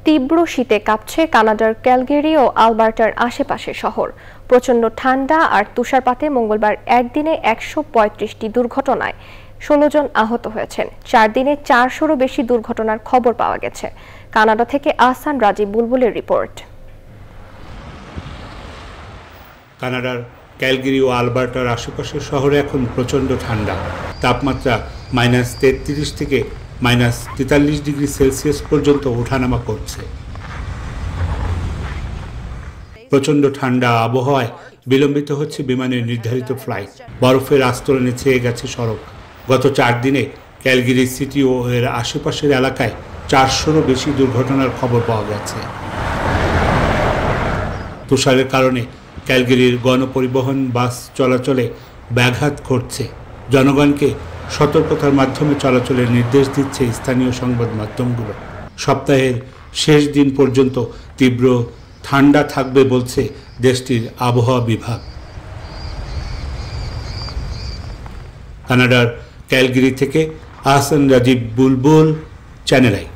তীব্র শীতে কাঁপছে কানাডার ক্যালগেরি ও আলবার্টার আশেপাশের শহর। প্রচণ্ড ঠান্ডা আর তুষারপাতে মঙ্গলবার একদিনে ১৩৫টি দুর্ঘটনায় ১৬ জন আহত হয়েছেন। ৪ দিনে ৪০০রও বেশি দুর্ঘটনার খবর পাওয়া গেছে। কানাডা থেকে আহসান রাজীব বুলবুলের রিপোর্ট। কানাডার ক্যালগেরি ও আলবার্টার আশেপাশের শহরে এখন প্রচণ্ড ঠান্ডা। তাপমাত্রা -33 থেকে -43 ডিগ্রি সেলসিয়াস পর্যন্ত ওঠানামা করছে। প্রচণ্ড ঠান্ডা আবহাওয়ায় বিলম্বিত হচ্ছে বিমানের নির্ধারিত ফ্লাইট। বরফের আস্তরণে ছেয়ে গেছে সড়ক। গত ৪ দিনে ক্যালগেরি সিটি ও এর আশেপাশের এলাকায় ৪০০রও বেশি দুর্ঘটনার খবর পাওয়া গেছে। তুষারের কারণে ক্যালগেরির গণপরিবহন বাস চলাচলে ব্যাঘাত ঘটছে। জনগণকে সতর্কতার মাধ্যমে চলাচলের নির্দেশ দিচ্ছে স্থানীয় সংবাদ মাধ্যমগুলো। সপ্তাহের শেষ দিন পর্যন্ত তীব্র ঠান্ডা থাকবে বলছে দেশটির আবহাওয়া বিভাগ। কানাডার ক্যালগেরি থেকে আহসান রাজীব বুলবুল, চ্যানেল আই।